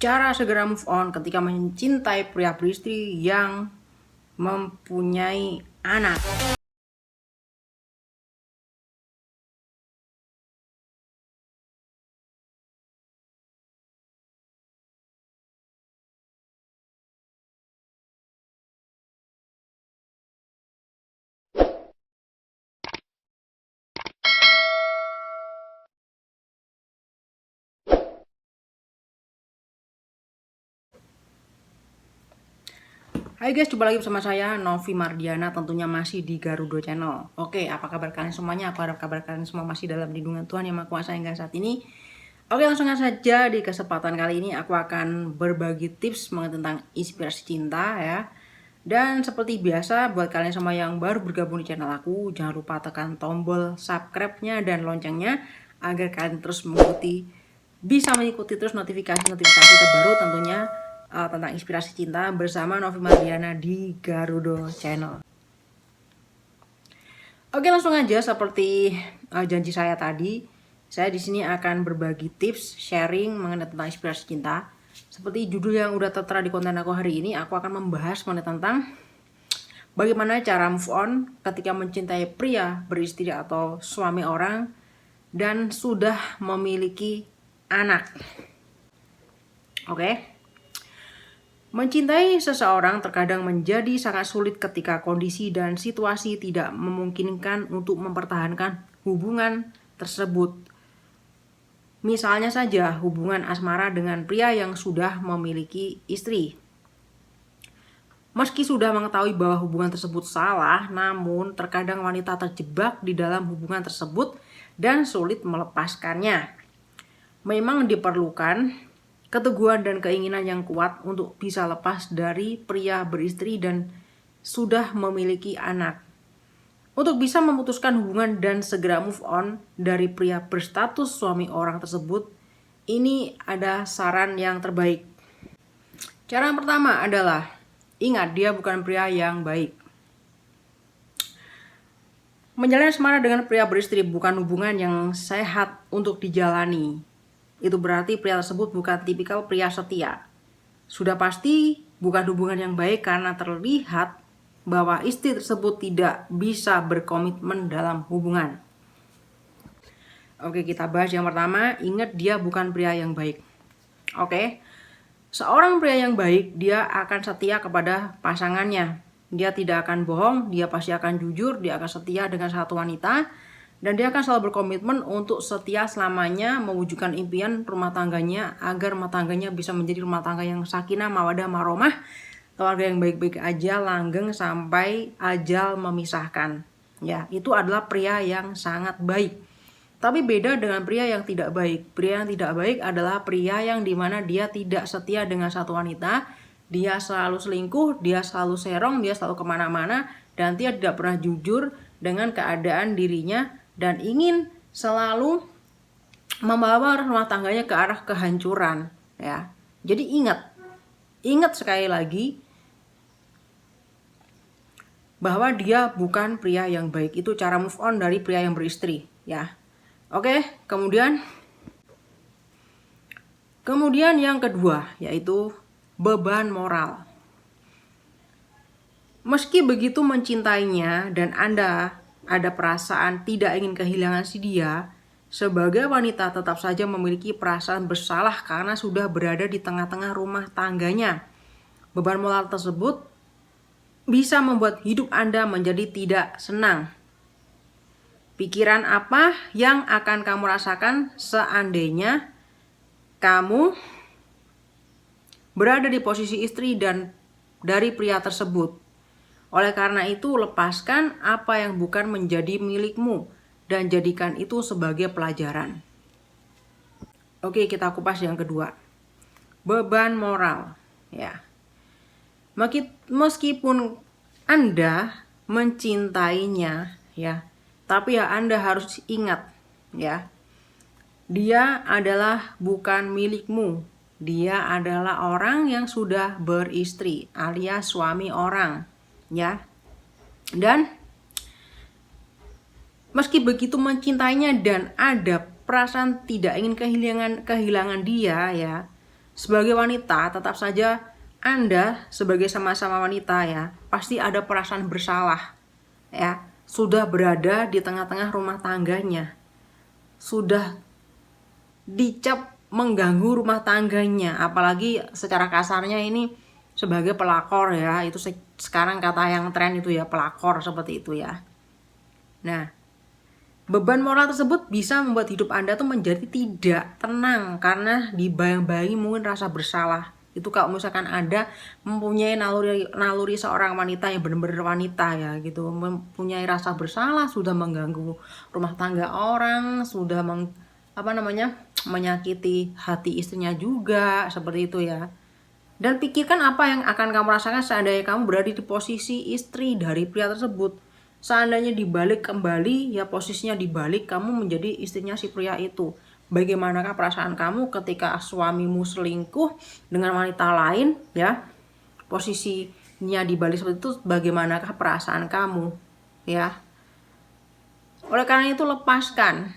Cara segera move on ketika mencintai pria beristri yang mempunyai anak. Hai guys, jumpa lagi bersama saya Novi Mardiana, tentunya masih di Garudo Channel. Oke, apa kabar kalian semuanya? Aku harap kabar kalian semua masih dalam lindungan Tuhan Yang Maha Kuasa hingga saat ini. Oke, langsung saja di kesempatan kali ini aku akan berbagi tips mengenai tentang inspirasi cinta ya. Dan seperti biasa buat kalian semua yang baru bergabung di channel aku, jangan lupa tekan tombol subscribe-nya dan loncengnya agar kalian terus bisa mengikuti terus notifikasi-notifikasi terbaru tentunya tentang inspirasi cinta bersama Novi Mardiana di Garudo Channel. Oke, langsung aja seperti janji saya tadi, saya di sini akan berbagi tips sharing mengenai tentang inspirasi cinta. Seperti judul yang udah tertera di konten aku hari ini, aku akan membahas mengenai tentang bagaimana cara move on ketika mencintai pria beristri atau suami orang dan sudah memiliki anak. Oke. Mencintai seseorang terkadang menjadi sangat sulit ketika kondisi dan situasi tidak memungkinkan untuk mempertahankan hubungan tersebut. Misalnya saja hubungan asmara dengan pria yang sudah memiliki istri. Meski sudah mengetahui bahwa hubungan tersebut salah, namun terkadang wanita terjebak di dalam hubungan tersebut dan sulit melepaskannya. Memang diperlukan keteguhan dan keinginan yang kuat untuk bisa lepas dari pria beristri dan sudah memiliki anak. Untuk bisa memutuskan hubungan dan segera move on dari pria berstatus suami orang tersebut, ini ada saran yang terbaik. Cara yang pertama adalah, ingat dia bukan pria yang baik. Menjalin asmara dengan pria beristri bukan hubungan yang sehat untuk dijalani. Itu berarti pria tersebut bukan tipikal pria setia. Sudah pasti bukan hubungan yang baik karena terlihat bahwa istri tersebut tidak bisa berkomitmen dalam hubungan. Oke, kita bahas yang pertama. Ingat dia bukan pria yang baik. Oke, seorang pria yang baik dia akan setia kepada pasangannya. Dia tidak akan bohong, dia pasti akan jujur, dia akan setia dengan satu wanita. Dan dia akan selalu berkomitmen untuk setia selamanya mewujudkan impian rumah tangganya agar rumah tangganya bisa menjadi rumah tangga yang sakinah, mawadah, maromah, keluarga yang baik-baik aja, langgeng sampai ajal memisahkan. Ya, itu adalah pria yang sangat baik. Tapi beda dengan pria yang tidak baik. Pria yang tidak baik adalah pria yang dimana dia tidak setia dengan satu wanita. Dia selalu selingkuh, dia selalu serong, dia selalu kemana-mana, dan dia tidak pernah jujur dengan keadaan dirinya dan ingin selalu membawa rumah tangganya ke arah kehancuran ya. Jadi ingat sekali lagi bahwa dia bukan pria yang baik. Itu cara move on dari pria yang beristri ya. Oke, kemudian yang kedua yaitu beban moral. Meski begitu mencintainya dan Anda ada perasaan tidak ingin kehilangan si dia, sebagai wanita tetap saja memiliki perasaan bersalah karena sudah berada di tengah-tengah rumah tangganya. Beban moral tersebut bisa membuat hidup Anda menjadi tidak senang. Pikiran apa yang akan kamu rasakan seandainya kamu berada di posisi istri dan dari pria tersebut? Oleh karena itu, lepaskan apa yang bukan menjadi milikmu dan jadikan itu sebagai pelajaran. Oke, kita kupas yang kedua. Beban moral, ya. Meskipun Anda mencintainya, ya, tapi ya Anda harus ingat, ya. Dia adalah bukan milikmu. Dia adalah orang yang sudah beristri, alias suami orang. Ya, dan meski begitu mencintainya dan ada perasaan tidak ingin kehilangan dia ya, sebagai wanita tetap saja Anda sebagai sama-sama wanita ya, pasti ada perasaan bersalah ya, sudah berada di tengah-tengah rumah tangganya, sudah dicap mengganggu rumah tangganya, apalagi secara kasarnya ini sebagai pelakor ya, itu sekarang kata yang tren itu ya, pelakor seperti itu ya. Nah, beban moral tersebut bisa membuat hidup Anda tuh menjadi tidak tenang karena dibayang-bayangi mungkin rasa bersalah. Itu kalau misalkan Anda mempunyai naluri seorang wanita yang benar-benar wanita ya gitu, mempunyai rasa bersalah, sudah mengganggu rumah tangga orang, sudah menyakiti hati istrinya juga, seperti itu ya. Dan pikirkan apa yang akan kamu rasakan seandainya kamu berada di posisi istri dari pria tersebut. Seandainya dibalik kembali, ya posisinya dibalik, kamu menjadi istrinya si pria itu. Bagaimanakah perasaan kamu ketika suamimu selingkuh dengan wanita lain, ya? Posisinya dibalik seperti itu, bagaimanakah perasaan kamu, ya? Oleh karena itu lepaskan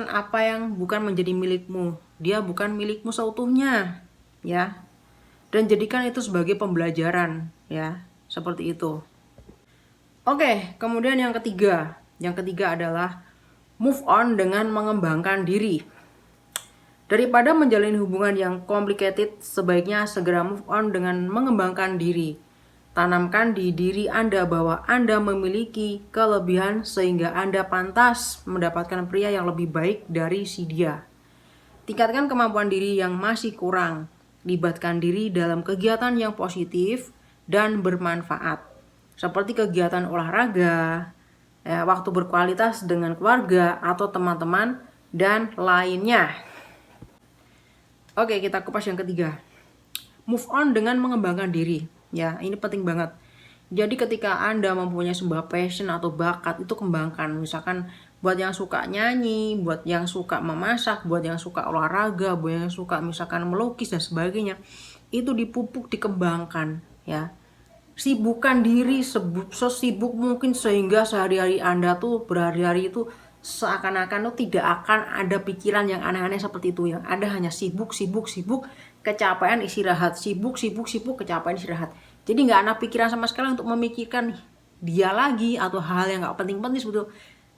apa yang bukan menjadi milikmu. Dia bukan milikmu seutuhnya, ya. Dan jadikan itu sebagai pembelajaran, ya. Seperti itu. Oke, kemudian yang ketiga. Yang ketiga adalah move on dengan mengembangkan diri. Daripada menjalin hubungan yang complicated, sebaiknya segera move on dengan mengembangkan diri. Tanamkan di diri Anda bahwa Anda memiliki kelebihan sehingga Anda pantas mendapatkan pria yang lebih baik dari si dia. Tingkatkan kemampuan diri yang masih kurang. Libatkan diri dalam kegiatan yang positif dan bermanfaat. Seperti kegiatan olahraga, waktu berkualitas dengan keluarga atau teman-teman, dan lainnya. Oke, kita kupas yang ketiga. Move on dengan mengembangkan diri. Ya, ini penting banget. Jadi ketika Anda mempunyai sebuah passion atau bakat, itu kembangkan. Misalkan buat yang suka nyanyi, buat yang suka memasak, buat yang suka olahraga, buat yang suka misalkan melukis dan sebagainya, itu dipupuk, dikembangkan ya. Sibukkan diri sesibuk mungkin sehingga sehari-hari Anda tuh berhari-hari itu seakan-akan tuh tidak akan ada pikiran yang aneh-aneh seperti itu. Yang ada hanya sibuk, kecapean, istirahat, sibuk, kecapean, istirahat. Jadi nggak ada pikiran sama sekali untuk memikirkan dia lagi atau hal yang nggak penting-penting sebetulnya.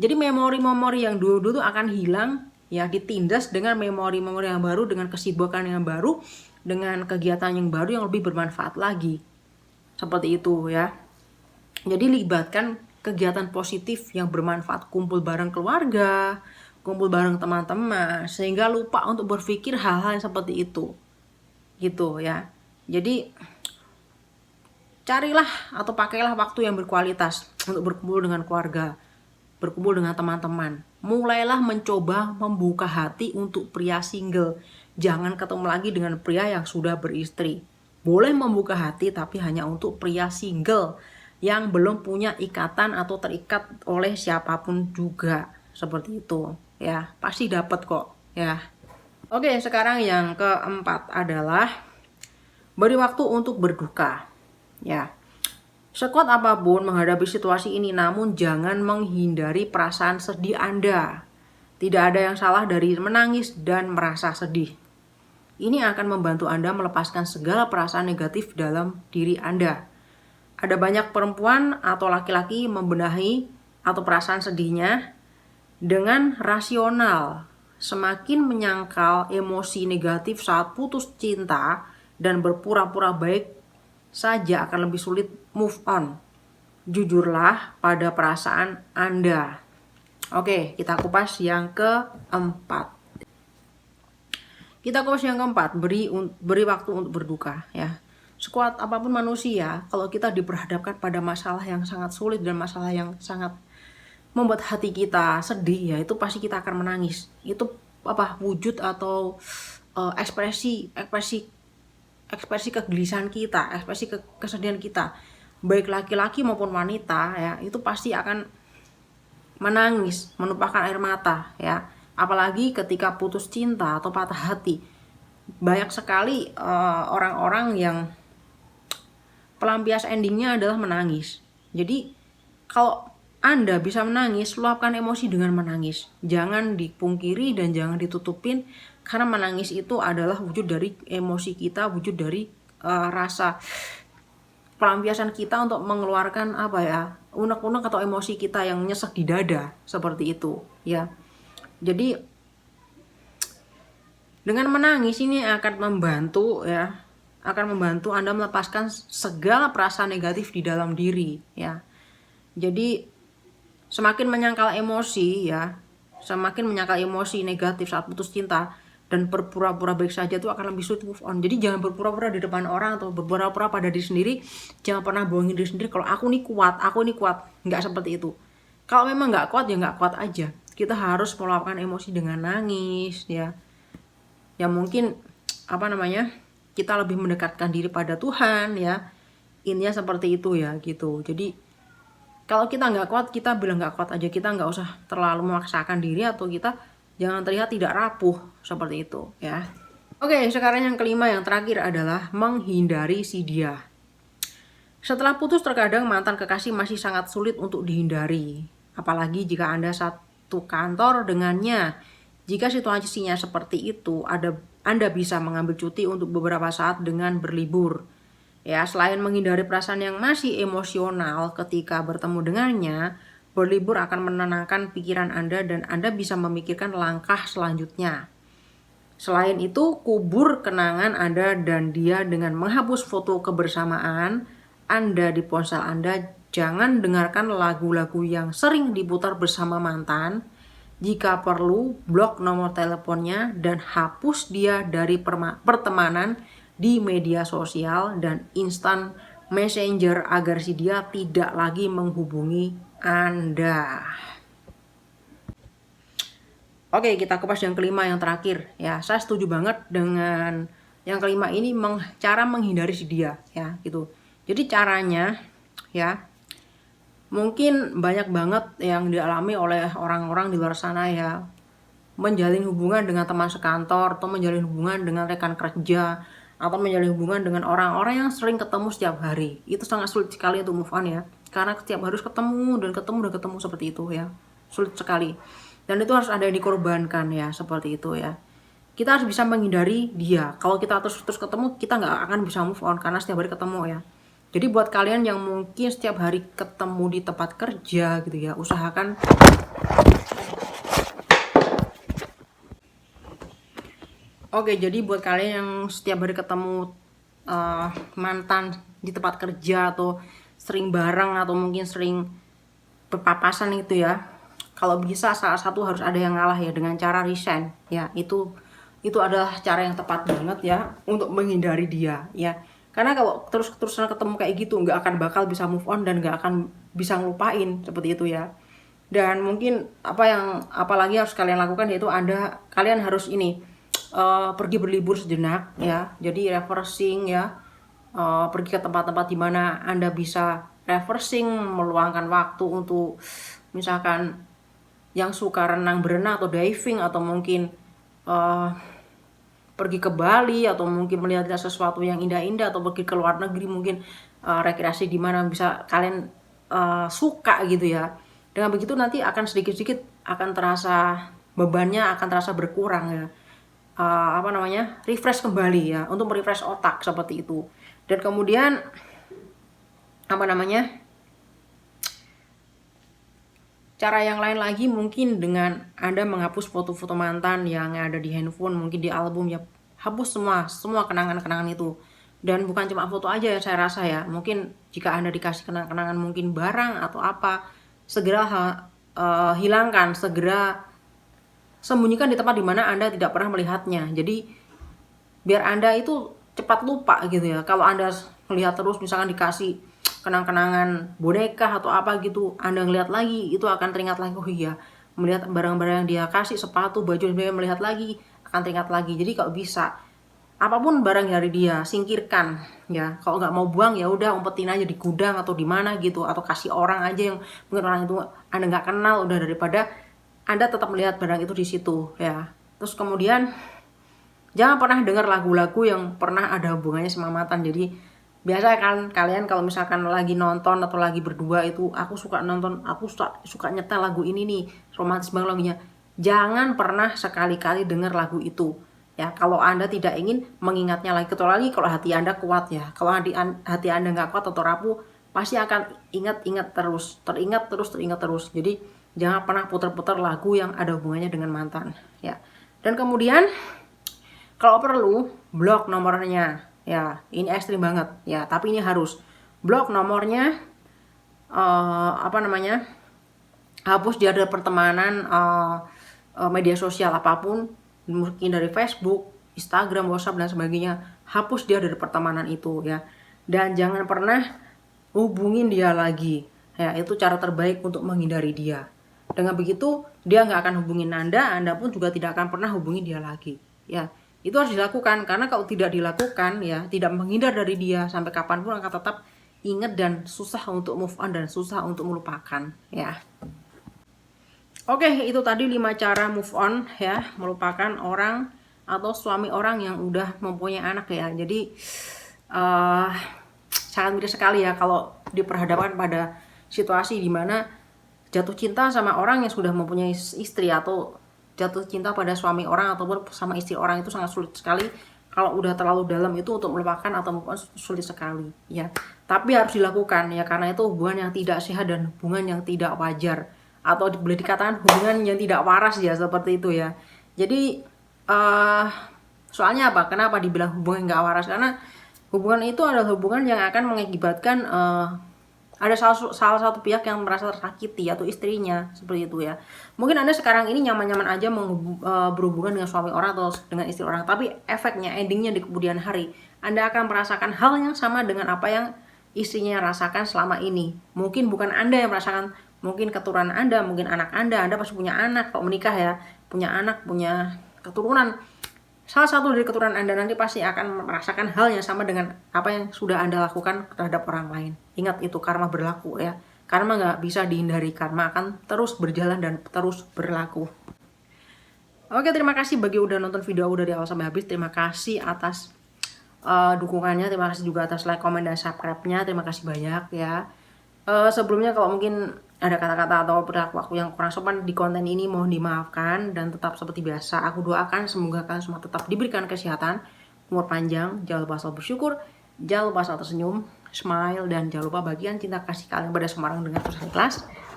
Jadi memori-memori yang dulu-dulu tuh akan hilang ya, ditindas dengan memori-memori yang baru, dengan kesibukan yang baru, dengan kegiatan yang baru yang lebih bermanfaat lagi. Seperti itu ya. Jadi libatkan kegiatan positif yang bermanfaat, kumpul bareng keluarga, kumpul bareng teman-teman, sehingga lupa untuk berpikir hal-hal yang seperti itu. Gitu ya. Jadi carilah atau pakailah waktu yang berkualitas untuk berkumpul dengan keluarga, berkumpul dengan teman-teman. Mulailah mencoba membuka hati untuk pria single. Jangan ketemu lagi dengan pria yang sudah beristri. Boleh membuka hati tapi hanya untuk pria single yang belum punya ikatan atau terikat oleh siapapun juga. Seperti itu ya, pasti dapat kok ya. Oke, sekarang yang keempat adalah beri waktu untuk berduka ya. Sekuat apapun menghadapi situasi ini, namun jangan menghindari perasaan sedih Anda. Tidak ada yang salah dari menangis dan merasa sedih. Ini akan membantu Anda melepaskan segala perasaan negatif dalam diri Anda. Ada banyak perempuan atau laki-laki membenahi atau perasaan sedihnya dengan rasional. Semakin menyangkal emosi negatif saat putus cinta dan berpura-pura baik saja akan lebih sulit move on. Jujurlah pada perasaan Anda. Oke, kita kupas yang keempat. Beri waktu untuk berduka ya. Sekuat apapun manusia, kalau kita diperhadapkan pada masalah yang sangat sulit dan masalah yang sangat membuat hati kita sedih ya, itu pasti kita akan menangis. Itu wujud atau ekspresi kegelisahan kita, ekspresi kesedihan kita. Baik laki-laki maupun wanita ya, itu pasti akan menangis, menumpahkan air mata ya. Apalagi ketika putus cinta atau patah hati. Banyak sekali orang-orang yang pelampias endingnya adalah menangis. Jadi kalau Anda bisa menangis, luapkan emosi dengan menangis. Jangan dipungkiri dan jangan ditutupin Karena menangis itu adalah wujud dari emosi kita, wujud dari rasa pelampiasan kita untuk mengeluarkan apa ya, unek-unek atau emosi kita yang nyesek di dada, seperti itu ya. Jadi dengan menangis ini akan membantu ya, akan membantu Anda melepaskan segala perasaan negatif di dalam diri ya. Jadi semakin menyangkal emosi ya, semakin menyangkal emosi negatif saat putus cinta dan berpura-pura baik saja itu akan lebih sulit move on. Jadi jangan berpura-pura di depan orang atau berpura-pura pada diri sendiri. Jangan pernah bohongin diri sendiri kalau aku nih kuat, aku nih kuat. Nggak seperti itu. Kalau memang nggak kuat ya nggak kuat aja. Kita harus meluapkan emosi dengan nangis ya. Ya mungkin apa namanya, kita lebih mendekatkan diri pada Tuhan ya. Intinya seperti itu ya gitu. Jadi kalau kita nggak kuat, kita bilang nggak kuat aja. Kita nggak usah terlalu memaksakan diri atau kita jangan terlihat tidak rapuh seperti itu ya. Oke, sekarang yang kelima yang terakhir adalah menghindari si dia. Setelah putus terkadang mantan kekasih masih sangat sulit untuk dihindari. Apalagi jika Anda satu kantor dengannya. Jika situasinya seperti itu, Anda bisa mengambil cuti untuk beberapa saat dengan berlibur. Ya, selain menghindari perasaan yang masih emosional ketika bertemu dengannya, berlibur akan menenangkan pikiran Anda dan Anda bisa memikirkan langkah selanjutnya. Selain itu, kubur kenangan Anda dan dia dengan menghapus foto kebersamaan Anda di ponsel Anda. Jangan dengarkan lagu-lagu yang sering diputar bersama mantan. Jika perlu, blok nomor teleponnya dan hapus dia dari pertemanan di media sosial dan instan messenger agar si dia tidak lagi menghubungi Anda. Oke, kita kupas yang kelima yang terakhir ya. Saya setuju banget dengan yang kelima ini, cara menghindari si dia ya gitu. Jadi caranya ya, mungkin banyak banget yang dialami oleh orang-orang di luar sana ya. Menjalin hubungan dengan teman sekantor, atau menjalin hubungan dengan rekan kerja, atau menjalin hubungan dengan orang-orang yang sering ketemu setiap hari. Itu sangat sulit sekali untuk move on ya. Karena setiap harus ketemu dan ketemu seperti itu ya. Sulit sekali. Dan itu harus ada yang dikorbankan ya, seperti itu ya. Kita harus bisa menghindari dia. Kalau kita terus ketemu, kita nggak akan bisa move on karena setiap hari ketemu ya. Jadi buat kalian yang mungkin setiap hari ketemu di tempat kerja gitu ya, usahakan jadi buat kalian yang setiap hari ketemu mantan di tempat kerja atau sering bareng atau mungkin sering berpapasan itu ya, kalau bisa salah satu harus ada yang ngalah ya dengan cara resign ya. Itu adalah cara yang tepat banget ya untuk menghindari dia ya. Karena kalau terus-terusan ketemu kayak gitu nggak akan bakal bisa move on dan nggak akan bisa ngelupain seperti itu ya. Dan mungkin apalagi harus kalian lakukan yaitu kalian harus pergi berlibur sejenak ya. Jadi refreshing ya, pergi ke tempat-tempat di mana Anda bisa refreshing, meluangkan waktu untuk misalkan yang suka berenang atau diving, atau mungkin pergi ke Bali, atau mungkin melihat sesuatu yang indah-indah, atau pergi ke luar negeri mungkin rekreasi di mana bisa kalian suka gitu ya. Dengan begitu nanti akan sedikit-sedikit akan terasa bebannya akan terasa berkurang ya. Refresh kembali ya, untuk merefresh otak seperti itu. Dan kemudian cara yang lain lagi mungkin dengan Anda menghapus foto-foto mantan yang ada di handphone, mungkin di album ya. Hapus semua kenangan-kenangan itu. Dan bukan cuma foto aja ya, saya rasa ya. Mungkin jika Anda dikasih kenangan-kenangan mungkin barang atau apa, segera hilangkan, segera sembunyikan di tempat di mana Anda tidak pernah melihatnya. Jadi biar Anda itu cepat lupa gitu ya. Kalau Anda melihat terus misalkan dikasih kenang-kenangan boneka atau apa gitu, Anda ngelihat lagi, itu akan teringat lagi, oh iya, melihat barang-barang yang dia kasih, sepatu, baju, melihat lagi, akan teringat lagi. Jadi kalau bisa, apapun barang dari dia, singkirkan ya. Kalau nggak mau buang ya udah umpetin aja di gudang atau di mana gitu, atau kasih orang aja yang mungkin orang itu Anda nggak kenal, udah, daripada Anda tetap melihat barang itu di situ ya. Terus kemudian jangan pernah dengar lagu-lagu yang pernah ada hubungannya sama mantan. Jadi biasa kan kalian kalau misalkan lagi nonton atau lagi berdua itu, aku suka nyetel lagu ini nih, romantis banget lagunya. Jangan pernah sekali-kali denger lagu itu. Ya, kalau Anda tidak ingin mengingatnya lagi, kecuali kalau hati Anda kuat ya. Kalau hati Anda nggak kuat atau rapuh, pasti akan ingat-ingat terus, teringat terus. Jadi jangan pernah putar-putar lagu yang ada hubungannya dengan mantan. Ya. Dan kemudian kalau perlu blok nomornya. Ya, ini ekstrim banget. Ya, tapi ini harus blok nomornya. Hapus dia dari pertemanan, media sosial apapun, mungkin dari Facebook, Instagram, WhatsApp dan sebagainya. Hapus dia dari pertemanan itu ya. Dan jangan pernah hubungin dia lagi. Ya, itu cara terbaik untuk menghindari dia. Dengan begitu dia nggak akan hubungin Anda pun juga tidak akan pernah hubungi dia lagi. Ya, itu harus dilakukan, karena kalau tidak dilakukan ya, tidak menghindar dari dia sampai kapanpun akan tetap ingat dan susah untuk move on dan susah untuk melupakan ya. Oke, itu tadi 5 cara move on ya, melupakan orang atau suami orang yang udah mempunyai anak ya. Jadi sangat miris sekali ya kalau diperhadapkan pada situasi di mana jatuh cinta sama orang yang sudah mempunyai istri, atau jatuh cinta pada suami orang ataupun sama istri orang itu sangat sulit sekali. Kalau udah terlalu dalam itu untuk melupakan atau move on sulit sekali ya. Tapi harus dilakukan ya, karena itu hubungan yang tidak sehat dan hubungan yang tidak wajar, atau boleh dikatakan hubungan yang tidak waras ya, seperti itu ya. Jadi soalnya apa? Kenapa dibilang hubungan nggak waras? Karena hubungan itu adalah hubungan yang akan mengakibatkan ada salah satu pihak yang merasa tersakiti, atau istrinya, seperti itu ya. Mungkin Anda sekarang ini nyaman-nyaman aja berhubungan dengan suami orang atau dengan istri orang, tapi efeknya, endingnya di kemudian hari, Anda akan merasakan hal yang sama dengan apa yang istrinya rasakan selama ini. Mungkin bukan Anda yang merasakan, mungkin keturunan Anda, mungkin anak Anda pasti punya anak, kalau menikah ya, punya anak, punya keturunan. Salah satu dari keturunan Anda nanti pasti akan merasakan hal yang sama dengan apa yang sudah Anda lakukan terhadap orang lain. Ingat, itu karma berlaku ya. Karma nggak bisa dihindari, karma akan terus berjalan dan terus berlaku. Oke, terima kasih bagi udah nonton video aku dari awal sampai habis. Terima kasih atas dukungannya, terima kasih juga atas like, komen, dan subscribe-nya. Terima kasih banyak ya. Sebelumnya kalau mungkin ada kata-kata atau perilaku aku yang kurang sopan di konten ini, mohon dimaafkan. Dan tetap seperti biasa, aku doakan semoga kalian semua tetap diberikan kesehatan, umur panjang, jangan lupa selalu bersyukur, jangan lupa selalu tersenyum, smile, dan jangan lupa bagian cinta kasih kalian pada semua orang dengan tulus ikhlas.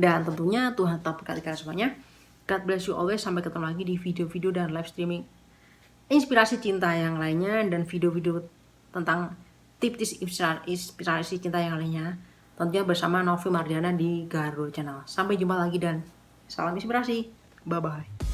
Dan tentunya Tuhan tetap berkati kalian semuanya. God bless you always. Sampai ketemu lagi di video-video dan live streaming inspirasi cinta yang lainnya, dan video-video tentang tips inspirasi cinta yang lainnya, tentunya bersama Novi Mardiana di Garuda Channel. Sampai jumpa lagi dan salam inspirasi. Bye-bye.